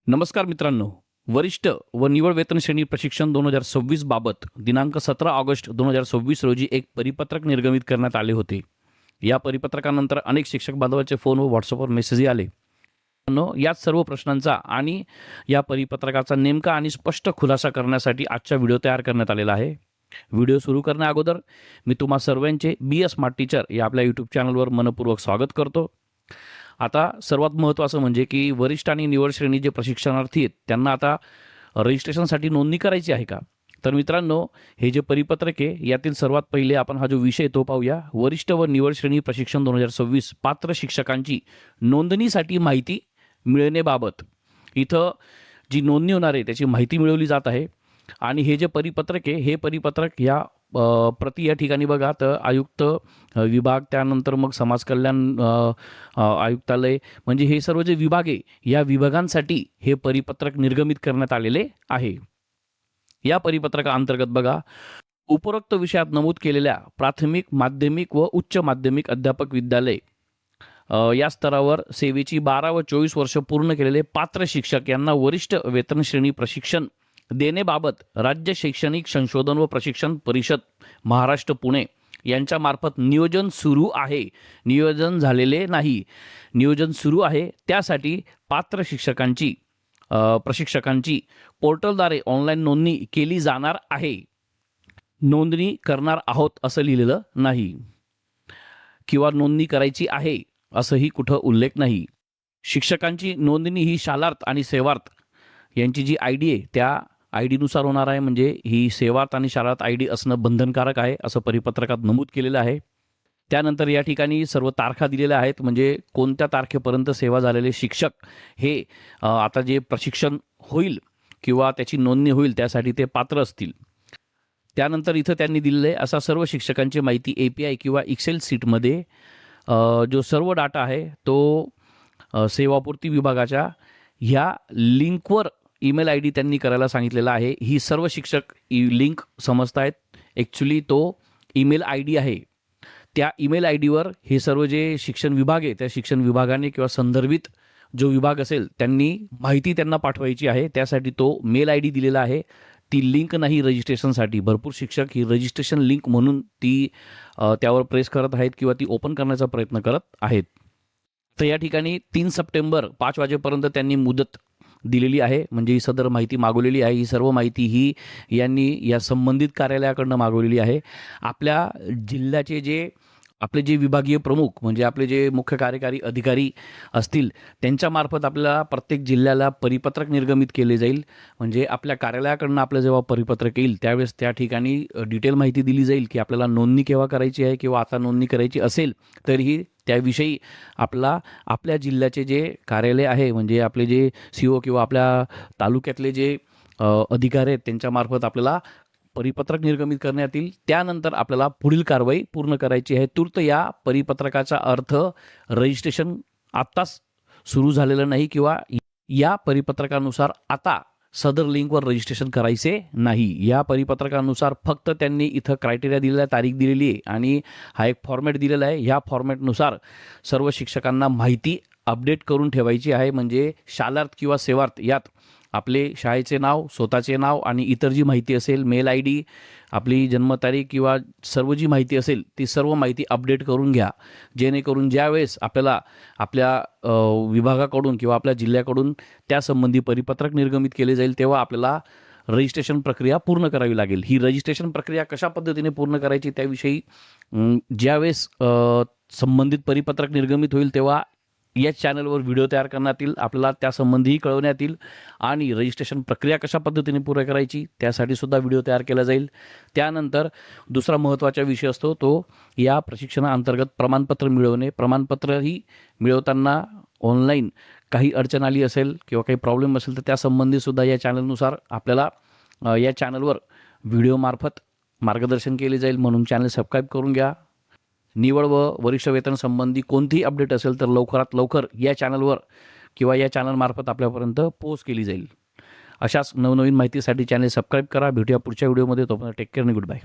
नमस्कार मित्रांनो. वरिष्ठ व निवड वेतन श्रेणी प्रशिक्षण 2026 बाबत दिनांक 17 ऑगस्ट 2026 रोजी एक परिपत्रक निर्गमित करण्यात आले होते. या परिपत्रकानंतर अनेक शिक्षक बांधवांचे फोन व व्हॉट्सअपवर मेसेजही आले. याच सर्व प्रश्नांचा आणि या परिपत्रकाचा नेमका आणि स्पष्ट खुलासा करण्यासाठी आजचा व्हिडिओ तयार करण्यात आलेला आहे. व्हिडिओ सुरू करण्या अगोदर मी तुम्हा सर्वांचे BS स्मार्ट टीचर या आपल्या यूट्यूब चॅनलवर मनपूर्वक स्वागत करतो. आता सर्वात महत्त्वाचं म्हणजे की वरिष्ठ आणि निवड श्रेणी जे प्रशिक्षणार्थी आहेत त्यांना आता रजिस्ट्रेशनसाठी नोंदणी करायची आहे का? तर मित्रांनो, हे जे परिपत्रक आहे यातील सर्वात पहिले आपण हा जो विषय तो पाहूया. वरिष्ठ व निवड श्रेणी प्रशिक्षण 2026 पात्र शिक्षकांची नोंदणीसाठी माहिती मिळण्याबाबत इथं जी नोंदणी होणार आहे त्याची माहिती मिळवली जात आहे. आणि हे जे परिपत्रक आहे हे परिपत्रक या प्रति या ठिकाणी बघा तर आयुक्त विभाग, त्यानंतर मग समाज कल्याण आयुक्तालय, म्हणजे हे सर्व जे विभाग आहे या विभागांसाठी हे परिपत्रक निर्गमित करण्यात आलेले आहे. या परिपत्रकाअंतर्गत बघा, उपरोक्त विषयात नमूद केलेल्या प्राथमिक, माध्यमिक व उच्च माध्यमिक अध्यापक विद्यालय या स्तरावर सेवेची 12 व 24 वर्ष पूर्ण केलेले पात्र शिक्षक यांना वरिष्ठ वेतन श्रेणी प्रशिक्षण देण्याबाबत राज्य शैक्षणिक संशोधन व प्रशिक्षण परिषद महाराष्ट्र पुणे यांच्या मार्फत नियोजन सुरू आहे. नियोजन झालेले नाही, नियोजन सुरू आहे. त्यासाठी पात्र शिक्षकांची प्रशिक्षकांची पोर्टलद्वारे ऑनलाईन नोंदणी केली जाणार आहे. नोंदणी करणार आहोत असं लिहिलेलं नाही किंवा नोंदणी करायची आहे असंही कुठं उल्लेख नाही. शिक्षकांची नोंदणी ही शालार्थ आणि सेवार्थ यांची जी ID आहे त्या ID नुसार होणार आहे. म्हणजे ही सेवार्थ आणि शालार्थ ID असणं बंधनकारक आहे असं परिपत्रकात नमूद केलेलं आहे. त्यानंतर या ठिकाणी सर्व तारखा दिलेल्या आहेत, म्हणजे कोणत्या तारखेपर्यंत सेवा झालेले शिक्षक हे आता जे प्रशिक्षण होईल किंवा त्याची नोंदणी होईल त्यासाठी ते पात्र असतील. त्यानंतर इथं त्यांनी दिलेलं आहे असा सर्व शिक्षकांची माहिती API किंवा एक्सेल सीटमध्ये जो सर्व डाटा आहे तो सेवापूर्ती विभागाच्या ह्या लिंकवर ईमेल ID त्यांनी करायला सांगितलेला आहे. ही सर्व शिक्षक लिंक समजत आहेत, ॲक्च्युली तो ईमेल ID आहे. त्या ईमेल IDवर हे सर्व जे शिक्षण विभाग आहे त्या शिक्षण विभागाने किंवा संदर्भित जो विभाग असेल त्यांनी माहिती त्यांना पाठवायची आहे. त्यासाठी तो मेल ID दिलेला आहे. ती लिंक नाही रजिस्ट्रेशनसाठी. भरपूर शिक्षक ही रजिस्ट्रेशन लिंक म्हणून ती त्यावर प्रेस करत आहेत किंवा ती ओपन करण्याचा प्रयत्न करत आहेत. तर या ठिकाणी 3 सप्टेंबर 5 वाजेपर्यंत त्यांनी मुदत दिलेली आहे, म्हणजे ही सदर माहिती मागवलेली आहे. ही सर्व माहिती ही यांनी या संबंधित कार्यालयाकडनं मागवलेली आहे. आपल्या जिल्ह्याचे जे आपले जे विभागीय प्रमुख म्हणजे आपले जे मुख्य कार्यकारी अधिकारी असतील त्यांच्यामार्फत आपल्याला प्रत्येक जिल्ह्याला परिपत्रक निर्गमित केले जाईल. म्हणजे आपल्या कार्यालयाकडनं आपलं जेव्हा परिपत्रक येईल त्यावेळेस त्या ठिकाणी डिटेल माहिती दिली जाईल की आपल्याला नोंदणी केव्हा करायची आहे किंवा आता नोंदणी करायची असेल तरीही त्याविषयी आपल्या जिल्ह्याचे जे कार्यालय आहे म्हणजे आपले जे CO किंवा आपल्या तालुक्यातले जे अधिकारी आहेत त्यांच्यामार्फत आपल्याला परिपत्रक निर्गमित करण्यात येईल. त्यानंतर आपल्याला पुढील कारवाई पूर्ण करायची आहे. तूर्त या परिपत्रकाचा अर्थ रजिस्ट्रेशन आत्ताच सुरू झालेलं नाही किंवा या परिपत्रकानुसार आता सदर लिंकवर रजिस्ट्रेशन करायचे नाही. या परिपत्रकानुसार फक्त त्यांनी इथं क्रायटेरिया दिलेला, तारीख दिलेली आहे आणि हा एक फॉर्मॅट दिलेला आहे. ह्या फॉर्मॅटनुसार सर्व शिक्षकांना माहिती अपडेट करून ठेवायची आहे. म्हणजे शालार्थ किंवा सेवार्थ यात आपले शाळेचे नाव, स्वतःचे नाव आणि इतर जी माहिती असेल, मेल ID, आपली जन्मतारीख किंवा सर्व जी माहिती असेल ती सर्व माहिती अपडेट करून घ्या. जेणेकरून ज्यावेळेस आपल्याला आपल्या विभागाकडून किंवा आपल्या जिल्ह्याकडून त्यासंबंधी परिपत्रक निर्गमित केले जाईल तेव्हा आपल्याला रजिस्ट्रेशन प्रक्रिया पूर्ण करावी लागेल. ही रजिस्ट्रेशन प्रक्रिया कशा पद्धतीने पूर्ण करायची त्याविषयी ज्यावेळेस संबंधित परिपत्रक निर्गमित होईल तेव्हा या चॅनलवर व्हिडिओ तयार करण्यात येईल. आपल्याला त्यासंबंधीही कळवण्यात येईल आणि रजिस्ट्रेशन प्रक्रिया कशा पद्धतीने पूर्ण करायची त्यासाठी सुद्धा व्हिडिओ तयार केला जाईल. त्यानंतर दुसरा महत्त्वाचा विषय असतो तो या प्रशिक्षणाअंतर्गत प्रमाणपत्र मिळवणे. प्रमाणपत्रही मिळवताना ऑनलाईन काही अडचण आली असेल किंवा काही प्रॉब्लेम असेल तर त्यासंबंधीसुद्धा या चॅनलनुसार आपल्याला या चॅनलवर व्हिडिओमार्फत मार्गदर्शन केले जाईल. म्हणून चॅनल सबस्क्राईब करून घ्या. निवड व वरिष्ठ वेतन संबंधी कोणतीही अपडेट असेल तर लवकरात लवकर या चॅनलवर किंवा या चॅनलमार्फत आपल्यापर्यंत पोस्ट केली जाईल. अशाच नवनवीन माहितीसाठी चॅनल सबस्क्राईब करा. भेटूया पुढच्या व्हिडिओमध्ये. तोपर्यंत टेक केअर आणि गुड बाय.